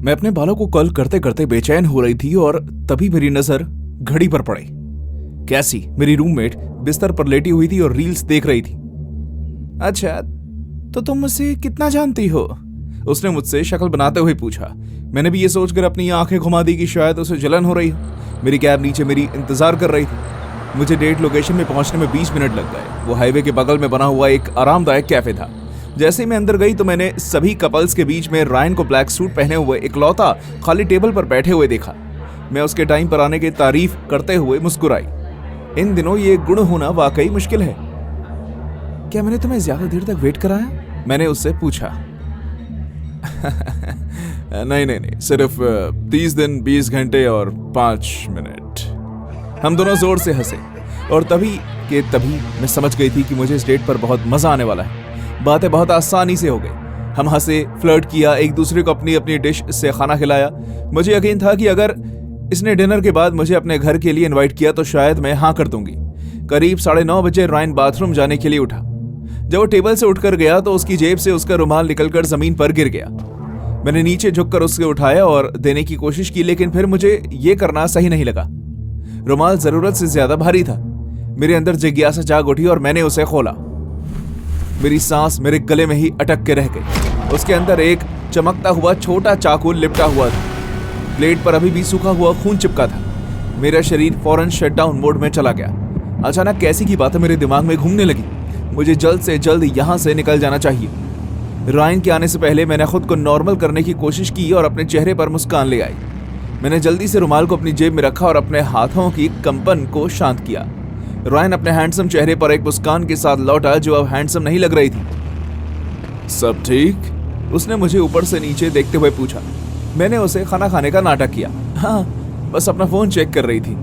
मैं अपने बालों को कर्ल करते करते बेचैन हो रही थी और तभी मेरी नजर घड़ी पर पड़ी। कैसी, मेरी रूममेट, बिस्तर पर लेटी हुई थी और रील्स देख रही थी। अच्छा, तो तुम मुझसे कितना जानती हो? उसने मुझसे शक्ल बनाते हुए पूछा। मैंने भी ये सोचकर अपनी आंखें घुमा दी कि शायद उसे जलन हो रही हो। मेरी कैब नीचे मेरी इंतजार कर रही थी। मुझे डेट लोकेशन में पहुंचने में 20 मिनट लग गए। वो हाईवे के बगल में बना हुआ एक आरामदायक कैफे था। जैसे ही मैं अंदर गई तो मैंने सभी कपल्स के बीच में रायन को ब्लैक सूट पहने हुए इकलौता खाली टेबल पर बैठे हुए देखा। मैं उसके टाइम पर आने की तारीफ करते हुए मुस्कुराई। इन दिनों ये गुण होना वाकई मुश्किल है। क्या मैंने तुम्हें ज्यादा देर तक वेट कराया? मैंने उससे पूछा। नहीं, सिर्फ 30 दिन 20 घंटे और 5 मिनट। हम दोनों जोर से हंसे और तभी मैं समझ गई थी कि मुझे इस डेट पर बहुत मजा आने वाला है। बातें बहुत आसानी से हो गई। हम हंसे, फ्लर्ट किया, एक दूसरे को अपनी अपनी डिश से खाना खिलाया। मुझे यकीन था कि अगर इसने डिनर के बाद मुझे अपने घर के लिए इनवाइट किया तो शायद मैं हाँ कर दूंगी। करीब 9:30 बजे रायन बाथरूम जाने के लिए उठा। जब वो टेबल से उठकर गया तो उसकी जेब से उसका रुमाल निकलकर जमीन पर गिर गया। मैंने नीचे झुककर उससे उठाया और देने की कोशिश की, लेकिन फिर मुझे ये करना सही नहीं लगा। रुमाल जरूरत से ज्यादा भारी था। मेरे अंदर जिज्ञासा जाग उठी और मैंने उसे खोला। मेरी सांस मेरे गले में ही अटक के रह गई। उसके अंदर एक चमकता हुआ छोटा चाकू लिपटा हुआ था। ब्लेड पर अभी भी सूखा हुआ खून चिपका था। मेरा शरीर फौरन शटडाउन मोड में चला गया। अचानक कैसी की बातें मेरे दिमाग में घूमने लगी। मुझे जल्द से जल्द यहाँ से निकल जाना चाहिए। रायन के आने से पहले मैंने खुद को नॉर्मल करने की कोशिश की और अपने चेहरे पर मुस्कान ले आई। मैंने जल्दी से रुमाल को अपनी जेब में रखा और अपने हाथों की कंपन को शांत किया। रायन अपने हैंडसम चेहरे पर एक मुस्कान के साथ लौटा जो अब हैंडसम नहीं लग रही थी। सब ठीक? उसने मुझे ऊपर से नीचे देखते हुए पूछा। मैंने उसे खाना खाने का नाटक किया। हाँ, बस अपना फोन चेक कर रही थी।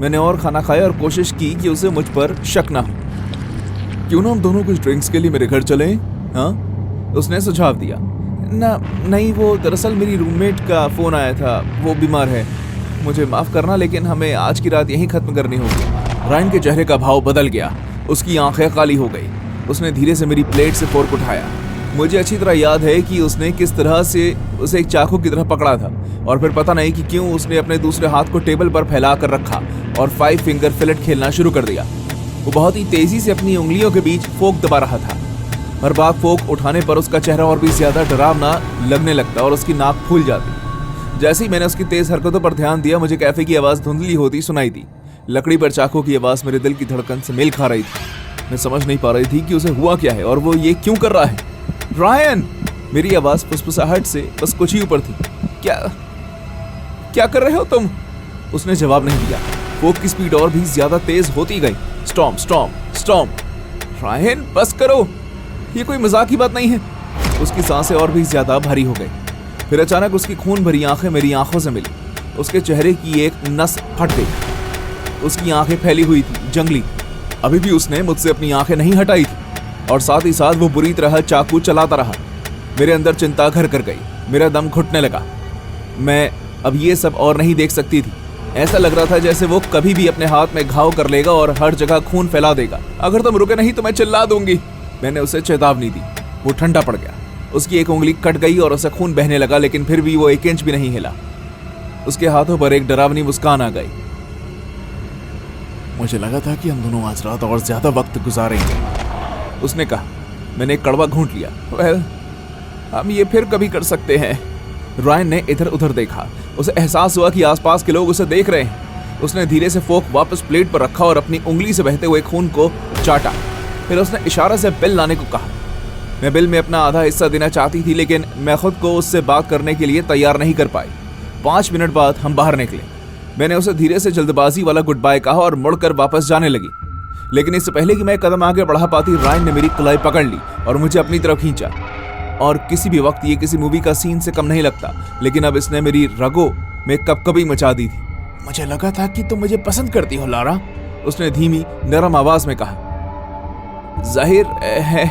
मैंने और खाना खाया और कोशिश की कि उसे मुझ पर शक ना हो। क्यों ना हम दोनों कुछ ड्रिंक्स के लिए मेरे घर चलें? हाँ, उसने सुझाव दिया। नहीं, वो दरअसल मेरी रूममेट का फोन आया था, वो बीमार है। मुझे माफ करना, लेकिन हमें आज की रात यहीं खत्म करनी होगी। रायन के चेहरे का भाव बदल गया। उसकी आंखें काली हो गई। उसने धीरे से मेरी प्लेट से फोर्क उठाया। मुझे अच्छी तरह याद है कि उसने किस तरह से उसे एक चाकू की तरह पकड़ा था और फिर पता नहीं कि क्यों उसने अपने दूसरे हाथ को टेबल पर फैला कर रखा और 5 फिंगर फिलेट खेलना शुरू कर दिया। वो बहुत ही तेजी से अपनी उंगलियों के बीच फोक दबा रहा था। हर बार फोक उठाने पर उसका चेहरा और भी ज्यादा डरावना लगने लगता और उसकी नाक फूल जाती। जैसे ही मैंने उसकी तेज हरकतों पर ध्यान दिया, मुझे कैफे की आवाज धुंधली होती सुनाई दी। लकड़ी पर चाकू की आवाज मेरे दिल की धड़कन से मेल खा रही थी। मैं समझ नहीं पा रही थी कि उसे हुआ क्या है और वो ये क्यों कर रहा है। रायन! मेरी आवाज फुसफुसाहट से बस कुछ ही ऊपर थी। क्या कर रहे हो तुम? उसने जवाब नहीं दिया। फोक की स्पीड और भी ज्यादा तेज होती गई। Stomp stomp stomp. रायन, बस करो, ये कोई मजाक की बात नहीं है। उसकी सांसें और भी ज्यादा भारी हो गई। फिर अचानक उसकी खून भरी आंखें मेरी आंखों से मिली। उसके चेहरे की एक नस फट गई। उसकी आंखें फैली हुई थी, जंगली। अभी भी उसने मुझसे अपनी आंखें नहीं हटाई थी और साथ ही साथ वो बुरी तरह चाकू चलाता रहा। मेरे अंदर चिंता घर कर गई। मेरा दम घुटने लगा। मैं अब ये सब और नहीं देख सकती थी। ऐसा लग रहा था जैसे वो कभी भी अपने हाथ में घाव कर लेगा और हर जगह खून फैला देगा। अगर तुम रुके नहीं तो मैं चिल्ला दूंगी। मैंने उसे चेतावनी दी। वो ठंडा पड़ गया। उसकी एक उंगली कट गई और उसे खून बहने लगा, लेकिन फिर भी वो 1 इंच भी नहीं हिला। उसके हाथों पर एक डरावनी मुस्कान आ गई। मुझे लगा था कि हम दोनों आज रात और ज्यादा वक्त गुजारेंगे, उसने कहा। मैंने एक कड़वा घूंट लिया। वेल, हम ये फिर कभी कर सकते हैं। रायन ने इधर उधर देखा। उसे एहसास हुआ कि आसपास के लोग उसे देख रहे हैं। उसने धीरे से फोक वापस प्लेट पर रखा और अपनी उंगली से बहते हुए खून को चाटा। फिर उसने इशारे से बिल लाने को कहा। मैं बिल में अपना आधा हिस्सा देना चाहती थी, लेकिन मैं खुद को उससे बात करने के लिए तैयार नहीं कर पाई। 5 मिनट बाद हम बाहर निकले। मैंने उसे धीरे से जल्दबाजी वाला गुड बाय कहा और मुड़कर वापस जाने लगी, लेकिन इससे पहले कि मैं कदम आगे बढ़ा पाती, रायन ने मेरी कलाई पकड़ ली और मुझे अपनी तरफ खींचा। और किसी भी वक्त ये किसी मूवी का सीन से कम नहीं लगता, लेकिन अब इसने मेरी रगों में कपकपी मचा दी थी। मुझे लगा था कि तुम मुझे पसंद करती हो लारा, उसने धीमी नरम आवाज में कहा। जाहिर है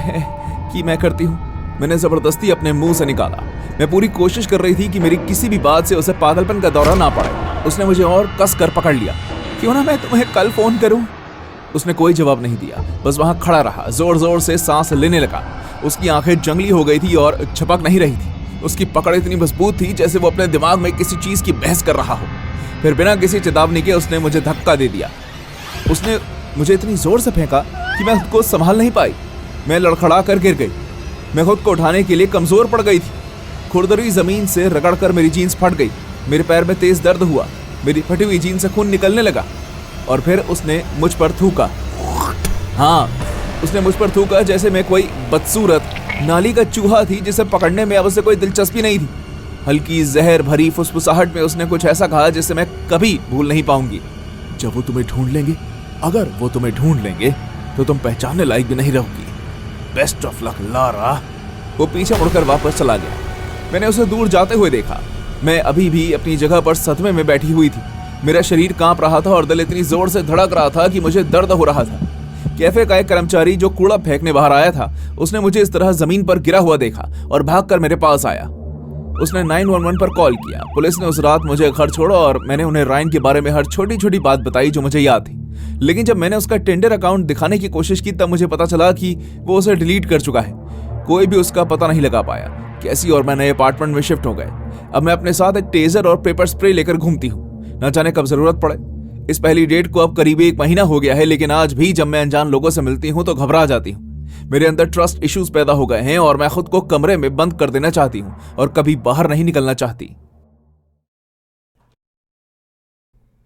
कि मैं करती हूँ, मैंने जबरदस्ती अपने मुंह से निकाला। मैं पूरी कोशिश कर रही थी कि मेरी किसी भी बात से उसे पागलपन का दौरा ना पड़े। उसने मुझे और कस कर पकड़ लिया। क्यों ना मैं तुम्हें कल फोन करूं? उसने कोई जवाब नहीं दिया, बस वहां खड़ा रहा। जोर जोर से सांस लेने लगा। उसकी आंखें जंगली हो गई थी और झपक नहीं रही थी। उसकी पकड़ इतनी मजबूत थी जैसे वो अपने दिमाग में किसी चीज की बहस कर रहा हो। फिर बिना किसी चेतावनी के उसने मुझे धक्का दे दिया। उसने मुझे इतनी जोर से फेंका कि मैं खुद को संभाल नहीं पाई। मैं लड़खड़ा कर गिर गई। मैं खुद को उठाने के लिए कमजोर पड़ गई थी। खुरदरी जमीन से रगड़कर मेरी जीन्स फट गई। मेरे पैर में तेज दर्द हुआ। मेरी फटी हुई जीन्स से खून निकलने लगा और फिर उसने मुझ पर थूका। हाँ, उसने मुझ पर थूका जैसे मैं कोई बदसूरत नाली का चूहा थी जिसे पकड़ने में अब उसे कोई दिलचस्पी नहीं थी। हल्की जहर भरी फुसफुसाहट में उसने कुछ ऐसा कहा जिसे मैं कभी भूल नहीं पाऊंगी। जब वो तुम्हें ढूंढ लेंगे, अगर वो तुम्हें ढूंढ लेंगे तो तुम पहचानने लायक भी नहीं रहोगी। Best of luck Lara. वो पीछे मुड़कर वापस चला गया। मैंने उसे दूर जाते हुए देखा। मैं अभी भी अपनी जगह पर सदमे में बैठी हुई थी। मेरा शरीर कांप रहा था और दिल इतनी जोर से धड़क रहा था कि मुझे दर्द हो रहा था। कैफे का एक कर्मचारी जो कूड़ा फेंकने बाहर आया था, उसने मुझे इस तरह जमीन पर गिरा हुआ देखा और भागकर मेरे पास आया। उसने 911 पर कॉल किया। पुलिस ने उस रात मुझे घर छोड़ा और मैंने उन्हें रायन के बारे में हर छोटी छोटी बात बताई जो मुझे याद थी। लेकिन जब मैंने उसका टिंडर अकाउंट दिखाने की कोशिश की तब मुझे पता चला कि वो उसे डिलीट कर चुका है। कोई भी उसका पता नहीं लगा पाया। कैसी और मैं नए अपार्टमेंट में शिफ्ट हो गए। अब मैं अपने साथ एक टेजर और पेपर स्प्रे लेकर घूमती हूँ, न जाने कब जरूरत पड़े। इस पहली डेट को अब करीब 1 महीना हो गया है, लेकिन आज भी जब मैं अनजान लोगों से मिलती हूँ तो घबरा जाती हूँ। मेरे अंदर ट्रस्ट इश्यूज पैदा हो गए हैं और मैं खुद को कमरे में बंद कर देना चाहती हूँ और कभी बाहर नहीं निकलना चाहती।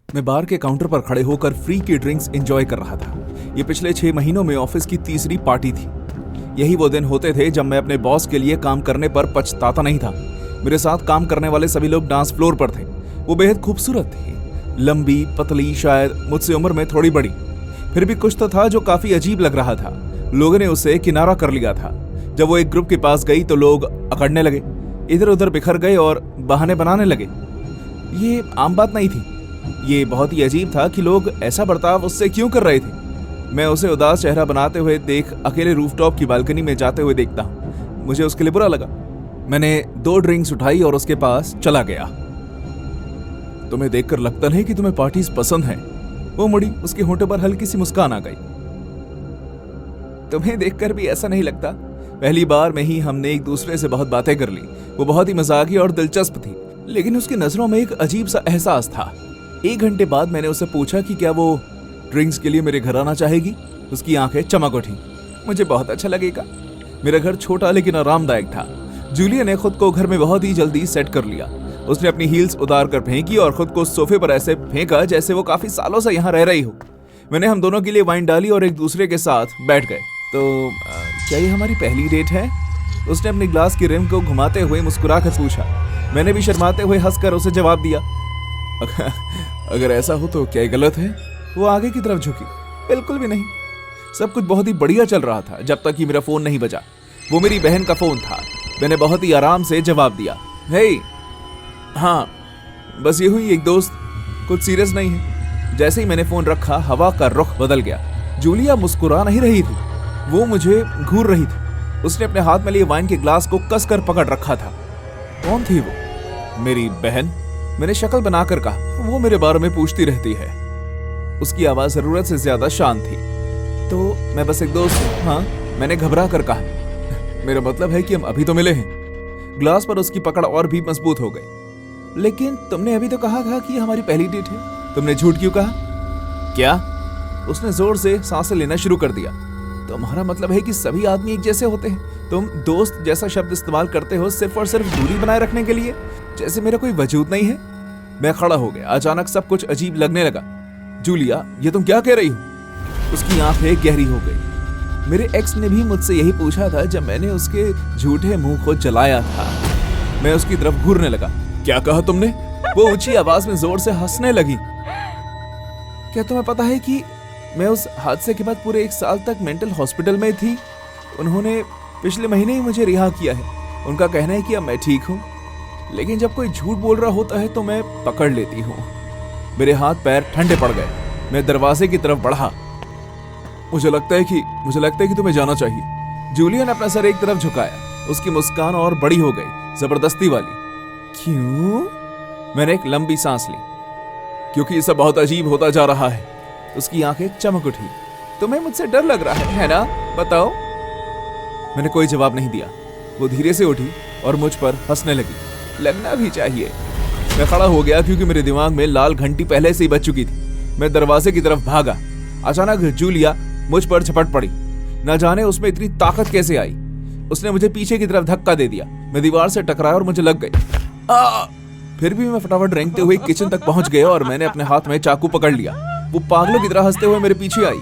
मैं बार के काउंटर पर खड़े होकर फ्री की ड्रिंक्स एंजॉय कर रहा था। ये पिछले 6 महीनों में ऑफिस की तीसरी पार्टी थी। यही वो दिन होते थे जब मैं अपने बॉस के लिए काम करने पर पछताता नहीं था। मेरे साथ काम करने वाले सभी लोग डांस फ्लोर पर थे। वो बेहद खूबसूरत थी, लंबी पतली, शायद मुझसे उम्र में थोड़ी बड़ी। फिर भी कुछ तो था जो काफी अजीब लग रहा था। लोगों ने उसे किनारा कर लिया था। जब वो एक ग्रुप के पास गई तो लोग अकड़ने लगे, इधर उधर बिखर गए और बहाने बनाने लगे। ये आम बात नहीं थी। ये बहुत ही अजीब था कि लोग ऐसा बर्ताव उससे क्यों कर रहे थे। मैं उसे उदास चेहरा बनाते हुए देख अकेले रूफटॉप की बालकनी में जाते हुए देखता हूँ। मुझे उसके लिए बुरा लगा। मैंने 2 ड्रिंक्स उठाई और उसके पास चला गया। तुम्हें देखकर लगता नहीं कि तुम्हें पार्टीज पसंद हैं। वो मुड़ी, उसके होंठों पर हल्की सी मुस्कान आ गई। तुम्हें देखकर भी ऐसा नहीं लगता? पहली बार में ही हमने एक दूसरे से बहुत बातें कर ली। वो बहुत ही मजाकी और दिलचस्प थी, लेकिन उसकी नजरों में एक अजीब सा एहसास था। 1 घंटे बाद मैंने उससे पूछा कि क्या वो ड्रिंक्स के लिए मेरे घर आना चाहेगी। उसकी आंखें चमक उठी। मुझे बहुत अच्छा लगेगा। मेरा घर छोटा लेकिन आरामदायक था। जूलिया ने खुद को घर में बहुत ही जल्दी सेट कर लिया। उसने अपनी हील्स उतार कर फेंकी और खुद को सोफे पर ऐसे फेंका जैसे वो काफी सालों से यहाँ रह रही हो। मैंने हम दोनों के लिए वाइन डाली और एक दूसरे के साथ बैठ गए। तो क्या ये हमारी पहली डेट है? उसने अपने ग्लास की रिम को घुमाते हुए मुस्कुराकर पूछा। मैंने भी शर्माते हुए हंसकर उसे जवाब दिया, अगर ऐसा हो तो क्या गलत है? वो आगे की तरफ झुकी। बिल्कुल भी नहीं। सब कुछ बहुत ही बढ़िया चल रहा था जब तक कि मेरा फोन नहीं बजा। वो मेरी बहन का फोन था। मैंने बहुत ही आराम से जवाब दिया, हे हाँ, बस ये हुई एक दोस्त, कुछ सीरियस नहीं है। जैसे ही मैंने फोन रखा हवा का रुख बदल गया। जूलिया मुस्कुरा नहीं रही थी, वो मुझे घूर रही थी। उसने अपने हाथ में लिए वाइन के ग्लास को कसकर पकड़ रखा था। कौन थी वो? मेरी बहन। मैंने शक्ल बनाकर कहा। वो मेरे बारे में पूछती रहती है। उसकी आवाज जरूरत से ज्यादा शांत थी। तो मैं बस एक दोस्त हूँ। हाँ, मैंने घबरा कर कहा। मेरा मतलब है कि हम अभी तो मिले हैं। ग्लास पर उसकी पकड़ और भी मजबूत हो गई। लेकिन तुमने अभी तो कहा था कि हमारी पहली डेट है। तुमने झूठ क्यों कहा? क्या? उसने जोर से सांसें लेना शुरू कर दिया। तुम्हारा मतलब है कि सभी आदमी एक जैसे होते हैं? तुम दोस्त जैसा शब्द इस्तेमाल करते हो सिर्फ और सिर्फ दूरी बनाए रखने के लिए, जैसे मेरा कोई वजूद नहीं है। मैं खड़ा हो गया। अचानक सब कुछ अजीब लगने लगा। जूलिया, ये तुम क्या कह रही हो? उसकी आंखें गहरी हो गई। मेरे एक्स ने भी मुझसे यही पूछा था जब मैंने उसके झूठे मुंह को जलाया था। मैं उसकी तरफ घूरने लगा। क्या कहा तुमने? वो ऊंची आवाज में जोर से हंसने लगी। क्या तुम्हें पता है कि मैं उस हादसे के बाद पूरे 1 साल तक मेंटल हॉस्पिटल में थी? उन्होंने पिछले महीने ही मुझे रिहा किया है। उनका कहना है कि अब मैं ठीक हूँ, लेकिन जब कोई झूठ बोल रहा होता है तो मैं पकड़ लेती हूँ। मेरे हाथ पैर ठंडे पड़ गए। मैं दरवाजे की तरफ बढ़ा। मुझे लगता है कि तुम्हें जाना चाहिए। जूलिया ने अपना सर एक तरफ झुकाया। उसकी मुस्कान और बड़ी हो गई, जबरदस्ती वाली। क्यों? मैंने एक लंबी सांस ली। क्योंकि ये सब बहुत अजीब होता जा रहा है। उसकी आंखें चमक उठी। तुम्हें मुझसे डर लग रहा है ना? बताओ। मैंने कोई जवाब नहीं दिया। वो धीरे से उठी, और मुझ पर हंसने लगी। लगना भी चाहिए। मैं खड़ा हो गया क्योंकि मेरे दिमाग में लाल घंटी पहले से ही बज चुकी थी। मैं दरवाजे की तरफ भागा। अचानक जूलिया मुझ पर झपट पड़ी। न जाने उसमें इतनी ताकत कैसे आई। उसने मुझे पीछे की तरफ धक्का दे दिया। मैं दीवार से टकराया और मुझे लग गई। फिर भी मैं फटाफट रेंगते हुए किचन तक पहुंच गया और मैंने अपने हाथ में चाकू पकड़ लिया। वो पागलों की तरह हंसते हुए मेरे पीछे आई,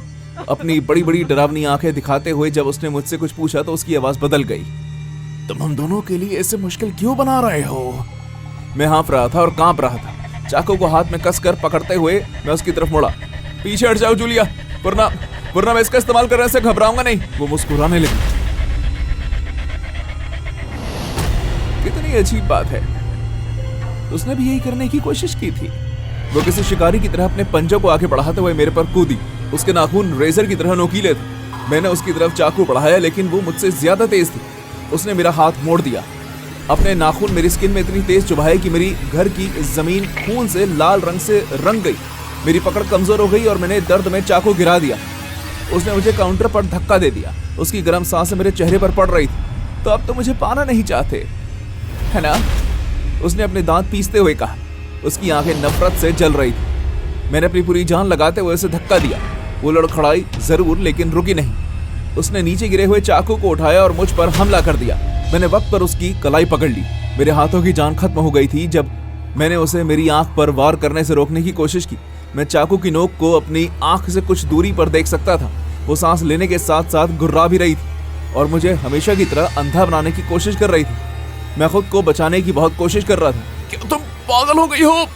अपनी बड़ी बड़ी डरावनी आंखें दिखाते हुए। जब उसने मुझसे कुछ पूछा तो उसकी आवाज बदल गई। तुम हम दोनों के लिए ऐसे मुश्किल क्यों बना रहे हो? मैं हाँफ रहा था और कांप रहा था। चाकू को हाथ में कसकर पकड़ते हुए मैं उसकी तरफ मुड़ा। पीछे हट जाओ जूलिया, वरना मैं इसका इस्तेमाल करने से घबराऊंगा नहीं। वो मुस्कुराने लगी। कितनी अजीब बात है, उसने भी यही करने की कोशिश की थी। वो किसी शिकारी की तरह अपने पंजों को आगे बढ़ाते हुए मेरे पर कूदी। उसके नाखून रेजर की तरह नोकीले थे। मैंने उसकी तरफ चाकू बढ़ाया लेकिन वो मुझसे ज्यादा तेज थी। उसने मेरा हाथ मोड़ दिया। अपने नाखून मेरी स्किन में इतनी तेज चुभाए कि मेरी घर की जमीन खून से लाल रंग से रंग गई। मेरी पकड़ कमजोर हो गई और मैंने दर्द में चाकू गिरा दिया। उसने मुझे काउंटर पर धक्का दे दिया। उसकी गर्म सांसें मेरे चेहरे पर पड़ रही थी। तो अब तो मुझे पाना नहीं चाहते, है ना? उसने अपने दांत पीसते हुए कहा। उसकी आंखें नफरत से जल रही थी। मैंने अपनी पूरी जान लगाते हुए उसे धक्का दिया। वो लड़खड़ाई जरूर लेकिन रुकी नहीं। उसने नीचे गिरे हुए चाकू को उठाया और मुझ पर हमला कर दिया। मैंने वक्त पर उसकी कलाई पकड़ ली। मेरे हाथों की जान खत्म हो गई थी जब मैंने उसे मेरी आंख पर वार करने से रोकने की कोशिश की। मैं चाकू की नोक को अपनी आंख से कुछ दूरी पर देख सकता था। वो सांस लेने के साथ साथ गुर्रा भी रही थी और मुझे हमेशा की तरह अंधा बनाने की कोशिश कर रही थी। मैं खुद को बचाने की बहुत कोशिश कर रहा था। क्या तुम पागल हो गई हो?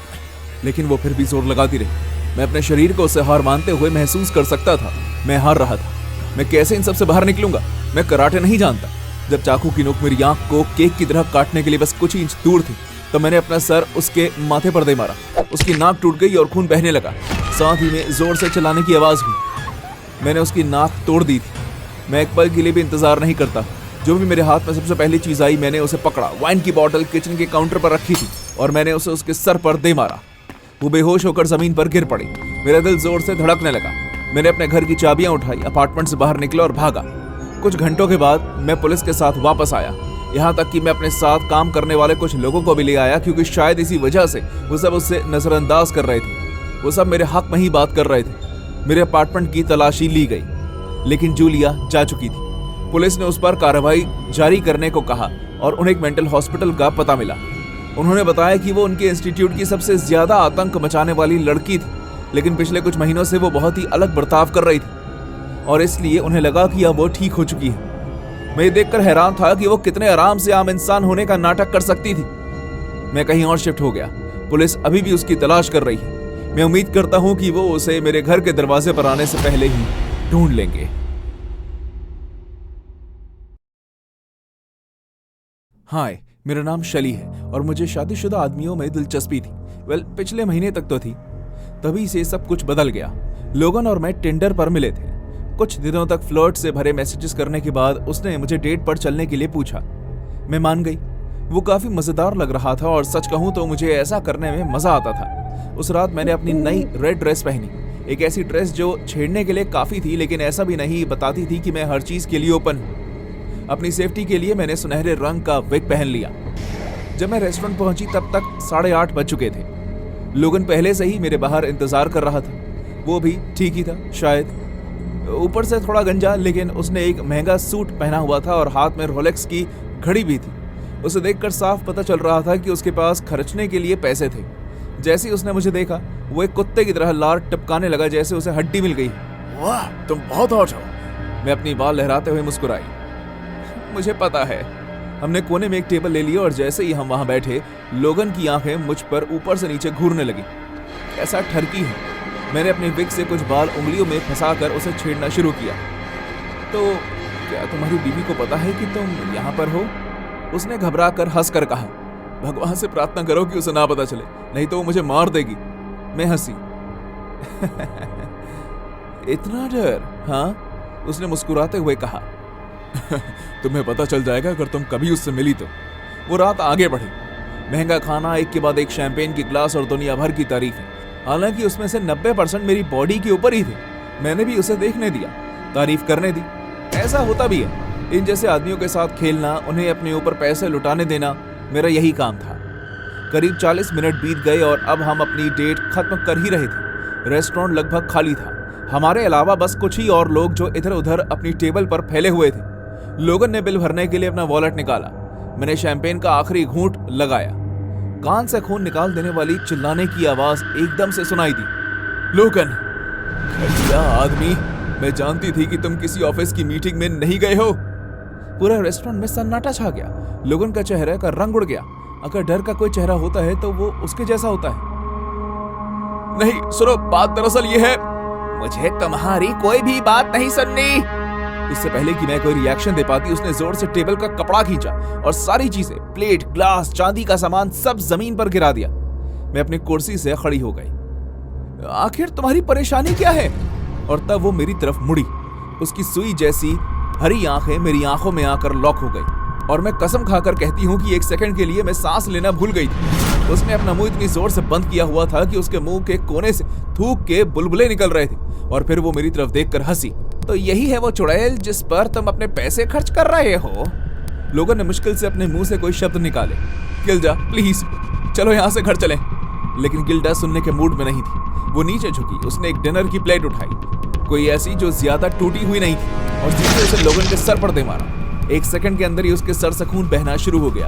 लेकिन वो फिर भी जोर लगाती रही। मैं अपने शरीर को उसे हार मानते हुए महसूस कर सकता था। मैं हार रहा था। मैं कैसे इन सब से बाहर निकलूंगा? मैं कराटे नहीं जानता। जब चाकू की नोक मेरी आंख को केक की तरह काटने के लिए बस कुछ इंच दूर थी तो मैंने अपना सर उसके माथे पर दे मारा। उसकी नाक टूट गई और खून बहने लगा। साथ ही में जोर से चलाने की आवाज हुई। मैंने उसकी नाक तोड़ दी थी। मैं एक पल के लिए भी इंतजार नहीं करता। जो भी मेरे हाथ में सबसे पहली चीज आई मैंने उसे पकड़ा। वाइन की बोतल किचन के काउंटर पर रखी थी और मैंने उसे उसके सर पर दे मारा। वो बेहोश होकर जमीन पर गिर पड़ी। मेरा दिल जोर से धड़कने लगा। मैंने अपने घर की चाबियां उठाई, अपार्टमेंट से बाहर निकला और भागा। कुछ घंटों के बाद मैं पुलिस के साथ वापस आया। यहाँ तक कि मैं अपने साथ काम करने वाले कुछ लोगों को भी ले आया क्योंकि शायद इसी वजह से वो सब उससे नजरअंदाज कर रहे थे। वो सब मेरे हक में ही बात कर रहे थे। मेरे अपार्टमेंट की तलाशी ली गई लेकिन जूलिया जा चुकी थी। पुलिस ने उस पर कार्रवाई जारी करने को कहा और उन्हें एक मेंटल हॉस्पिटल का पता मिला। उन्होंने बताया कि वो उनके इंस्टीट्यूट की सबसे ज्यादा आतंक मचाने वाली लड़की थी, लेकिन पिछले कुछ महीनों से वो बहुत ही अलग बर्ताव कर रही थी और इसलिए उन्हें लगा कि अब वो ठीक हो चुकी है। मैं ये देखकर हैरान था कि वो कितने आराम से आम इंसान होने का नाटक कर सकती थी। मैं कहीं और शिफ्ट हो गया। पुलिस अभी भी उसकी तलाश कर रही है। मैं उम्मीद करता हूँ कि वो उसे मेरे घर के दरवाजे पर आने से पहले ही ढूंढ लेंगे। हाय, मेरा नाम शली है और मुझे शादीशुदा आदमियों में दिलचस्पी थी। पिछले महीने तक तो थी। तभी से सब कुछ बदल गया। लोगन और मैं टिंडर पर मिले थे। कुछ दिनों तक फ्लर्ट से भरे मैसेजेस करने के बाद उसने मुझे डेट पर चलने के लिए पूछा। मैं मान गई। वो काफी मजेदार लग रहा था और सच कहूं तो मुझे ऐसा करने में मजा आता था। उस रात मैंने अपनी नई रेड ड्रेस पहनी, एक ऐसी ड्रेस जो छेड़ने के लिए काफी थी लेकिन ऐसा भी नहीं बताती थी कि मैं हर चीज के लिए ओपन हूं। अपनी सेफ्टी के लिए मैंने सुनहरे रंग का विग पहन लिया। जब मैं रेस्टोरेंट पहुंची तब तक 8:30 बज चुके थे। लोगन पहले से ही मेरे बाहर इंतजार कर रहा था। वो भी ठीक ही था शायद। ऊपर से थोड़ा गंजा लेकिन उसने एक महंगा सूट पहना हुआ था और हाथ में रोलेक्स की घड़ी भी थी। उसे देखकर साफ पता चल रहा था कि उसके पास खर्चने के लिए पैसे थे। जैसे ही उसने मुझे देखा वो एक कुत्ते की तरह लार टपकाने लगा जैसे उसे हड्डी मिल गई। वाह, तुम बहुत हॉट हो। मैं अपनी बाल लहराते हुए मुस्कुराई। मुझे पता है। हमने कोने में एक टेबल ले लिया और जैसे ही हम वहां बैठे लोगन की आंखें मुझ पर ऊपर से नीचे घूरने लगी। ऐसा ठरकी है। मैंने अपने विग से कुछ बाल उंगलियों में फंसाकर उसे छेड़ना शुरू किया। तो क्या तुम्हारी बीवी को पता है कि तुम यहाँ पर हो? उसने घबरा कर हंसकर कहा। भगवान से प्रार्थना करो कि उसे ना पता चले, नहीं तो वो मुझे मार देगी। मैं हंसी। इतना डर? हाँ, उसने मुस्कुराते हुए कहा। तुम्हें पता चल जाएगा अगर तुम कभी उससे मिली तो। वो रात आगे बढ़ी। महंगा खाना, एक के बाद एक शैंपेन की ग्लास और दुनिया भर की तारीफें। हालांकि उसमें से 90% मेरी बॉडी के ऊपर ही थे। मैंने भी उसे देखने दिया, तारीफ करने दी। ऐसा होता भी है। इन जैसे आदमियों के साथ खेलना, उन्हें अपने ऊपर पैसे लुटाने देना, मेरा यही काम था। करीब 40 मिनट बीत गए और अब हम अपनी डेट खत्म कर ही रहे थे। रेस्टोरेंट लगभग खाली था, हमारे अलावा बस कुछ ही और लोग जो इधर उधर अपनी टेबल पर फैले हुए थे। लोगन ने बिल भरने के लिए अपना वॉलेट निकाला। मैंने शैंपेन का आखिरी घूंट लगाया। कान से खून निकाल देने वाली चिल्लाने की आवाज एकदम से सुनाई दी। लोगन, घटिया आदमी, मैं जानती थी कि तुम किसी ऑफिस की मीटिंग में नहीं गए हो। पूरा रेस्टोरेंट में सन्नाटा छा गया। लोगन का चेहरे का रंग उड़ गया। अगर डर का कोई चेहरा होता है तो वो उसके जैसा होता है। नहीं सुनो, बात दरअसल ये है, मुझे तुम्हारी कोई भी बात नहीं सुननी। इससे पहले कि मैं कोई रिएक्शन दे पाती, उसने जोर से टेबल का कपड़ा खींचा और सारी चीजें, प्लेट, ग्लास, चांदी का सामान सब जमीन पर गिरा दिया। मैं अपनी कुर्सी से खड़ी हो गई। आखिर तुम्हारी परेशानी क्या है? और तब वो मेरी तरफ मुड़ी। उसकी सुई जैसी हरी आंखें मेरी आंखों में आकर लॉक हो गई और मैं कसम खाकर कहती हूँ कि 1 सेकंड के लिए मैं सांस लेना भूल गई थी। उसने अपना मुंह इतनी जोर से बंद किया हुआ था कि उसके मुंह के कोने से थूक के बुलबुले निकल रहे थे और फिर वो मेरी तरफ देखकर हंसी। तो यही है वो चुड़ैल जिस पर तुम अपने पैसे खर्च कर रहे हो? लोगों ने मुश्किल से अपने मुंह से कोई शब्द निकाले। गिल्डा प्लीज चलो यहाँ से घर चलें। लेकिन गिल्डा सुनने के मूड में नहीं थी। वो नीचे झुकी, उसने एक डिनर की प्लेट उठाई, कोई ऐसी जो ज्यादा टूटी हुई नहीं थी, और सीधे उसे लोगन के सर पर दे मारा। 1 सेकंड के अंदर ही उसके सर से खून बहना शुरू हो गया।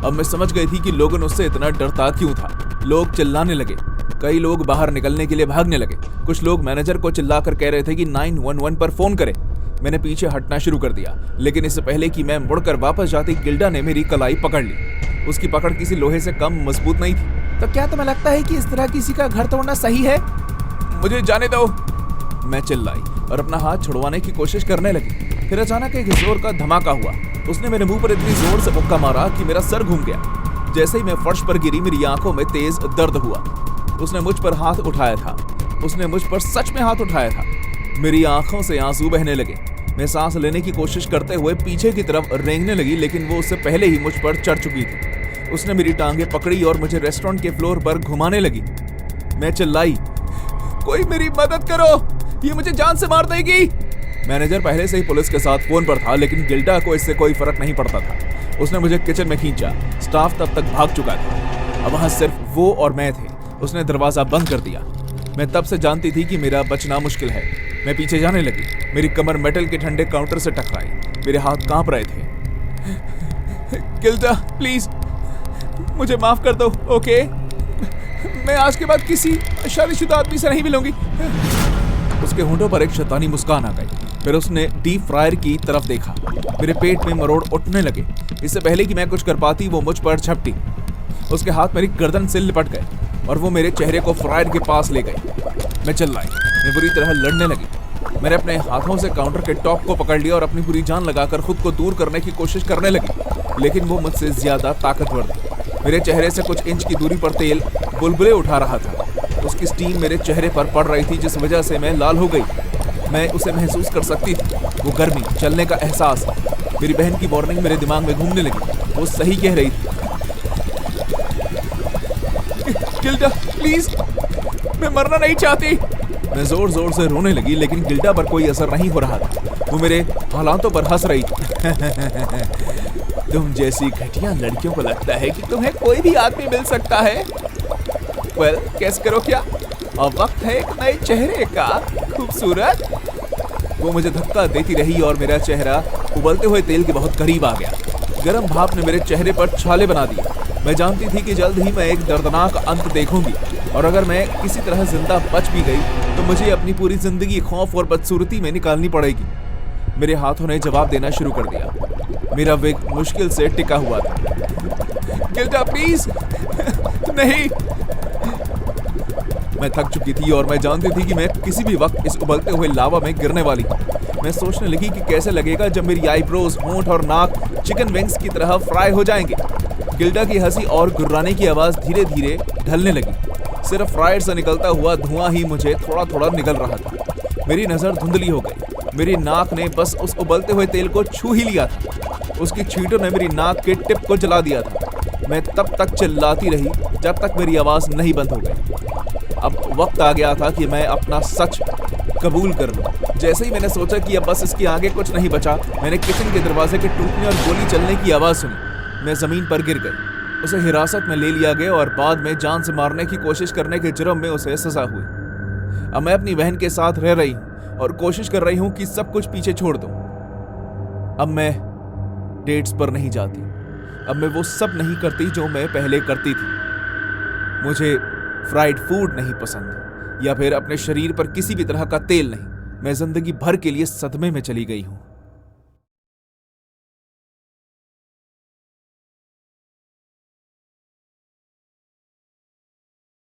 अब मैं समझ गई थी कि लोगन उससे इतना डरता क्यों था। लोग चिल्लाने लगे, कई लोग बाहर निकलने के लिए भागने लगे। कुछ लोग मैनेजर को चिल्लाकर कह रहे थे कि 911 पर फोन करे। मैंने पीछे हटना शुरू कर दिया, लेकिन इससे पहले कि मैं मुड़कर वापस जाती, गिल्डा ने मेरी कलाई पकड़ ली। उसकी पकड़ किसी लोहे से कम मजबूत नहीं थी। तो क्या तुम्हें लगता है कि इस तरह किसी का घर तोड़ना सही है? मुझे जाने दो, मैं चिल्लाई और अपना हाथ छुड़वाने की कोशिश करने लगी। फिर अचानक एक जोर का धमाका हुआ। उसने मेरे मुंह पर इतनी जोर से मुक्का मारा कि मेरा सर घूम गया। जैसे ही मैं फर्श पर गिरी, मेरी आंखों में तेज दर्द हुआ। उसने मुझ पर हाथ उठाया था। उसने मुझ पर सच में हाथ उठाया था। मेरी आंखों से आंसू बहने लगे। मैं सांस लेने की कोशिश करते हुए पीछे की तरफ रेंगने लगी, लेकिन वो उससे पहले ही मुझ पर चढ़ चुकी थी। उसने मेरी टांगें पकड़ी और मुझे रेस्टोरेंट के फ्लोर पर घुमाने लगी। मैं चिल्लाई, कोई मेरी मदद करो, ये मुझे जान से मार देगी। मैनेजर पहले से ही पुलिस के साथ फोन पर था, लेकिन गिल्डा को इससे कोई फर्क नहीं पड़ता था। उसने मुझे किचन में खींचा। स्टाफ तब तक भाग चुका था। अब वहां सिर्फ वो और मैं थे। उसने दरवाजा बंद कर दिया। मैं तब से जानती थी कि मेरा बचना मुश्किल है। मैं पीछे जाने लगी। मेरी कमर मेटल के ठंडे काउंटर से टकराई। मेरे हाथ कांप रहे थे। गिल्डा प्लीज मुझे माफ कर दो, ओके? मैं आज के बाद किसी शादीशुदा आदमी से नहीं मिलूंगी। उसके होंठों पर एक शैतानी मुस्कान आ गई। फिर उसने डीप फ्रायर की तरफ देखा। मेरे पेट में मरोड़ उठने लगे। इससे पहले कि मैं कुछ कर पाती, वो मुझ पर झपटी। उसके हाथ मेरी गर्दन से लिपट गए और वो मेरे चेहरे को फ्रायर के पास ले गई। मैं चिल्लाई, मैं बुरी तरह लड़ने लगी। मैंने अपने हाथों से काउंटर के टॉप को पकड़ लिया और अपनी पूरी जान लगाकर खुद को दूर करने की कोशिश करने लगी, लेकिन वो मुझसे ज्यादा ताकतवर थी। मेरे चेहरे से कुछ इंच की दूरी पर तेल बुलबुले उठा रहा था। उसकी स्टीम मेरे चेहरे पर पड़ रही थी, जिस वजह से मैं लाल हो गई। मैं उसे महसूस कर सकती थी, वो गर्मी, चलने का एहसास। मेरी बहन की वार्निंग मेरे दिमाग में घूमने लगी। वो सही कह रही थी। गिल्डा प्लीज, मैं मरना नहीं चाहती। मैं जोर जोर से रोने लगी, लेकिन गिल्डा पर कोई असर नहीं हो रहा था। वो मेरे हालातों पर हंस रही थी। तुम जैसी घटिया लड़कियों को लगता है कि तुम्हें कोई भी आदमी मिल सकता है? वेल, कैस करो क्या? अब वक्त है एक नए चेहरे का, खूबसूरत। वो मुझे धक्का देती रही और मेरा चेहरा उबलते हुए तेल के बहुत करीब आ गया। गर्म भाप ने मेरे चेहरे पर छाले बना दिए। मैं जानती थी कि जल्द ही मैं एक दर्दनाक अंत देखूंगी, और अगर मैं किसी तरह जिंदा बच भी गई तो मुझे अपनी पूरी जिंदगी खौफ और बदसूरती में निकालनी पड़ेगी। मेरे हाथों ने जवाब देना शुरू कर दिया। मेरा वेग मुश्किल से टिका हुआ था। गिल्डा प्लीज नहीं। मैं थक चुकी थी और मैं जानती थी कि मैं किसी भी वक्त इस उबलते हुए लावा में गिरने वाली हूँ। मैं सोचने लगी कि कैसे लगेगा जब मेरी आईब्रोज, होंठ और नाक चिकन विंग्स की तरह फ्राई हो जाएंगे। गिल्डा की हंसी और गुर्राने की आवाज धीरे धीरे ढलने लगी। सिर्फ फ्रायर से निकलता हुआ धुआं ही मुझे थोड़ा थोड़ा निकल रहा था। मेरी नजर धुंधली हो गई। मेरी नाक ने बस उस उबलते हुए तेल को छू ही लिया था। उसकी छींटों ने मेरी नाक के टिप को जला दिया था। मैं तब तक चिल्लाती रही जब तक मेरी आवाज नहीं बंद हो गई। अब वक्त आ गया था कि मैं अपना सच कबूल कर लूं। जैसे ही मैंने सोचा कि अब बस इसके आगे कुछ नहीं बचा, मैंने किचन के दरवाजे के टूटने और गोली चलने की आवाज सुनी। मैं जमीन पर गिर गई। उसे हिरासत में ले लिया गया और बाद में जान से मारने की कोशिश करने के जुर्म में उसे सजा हुई। अब मैं अपनी बहन के साथ रह रही हूं और कोशिश कर रही हूं कि सब कुछ पीछे छोड़ दूं। अब मैं डेट्स पर नहीं जाती। अब मैं वो सब नहीं करती जो मैं पहले करती थी। मुझे फ्राइड फूड नहीं पसंद या फिर अपने शरीर पर किसी भी तरह का तेल नहीं। मैं जिंदगी भर के लिए सदमे में चली गई हूं।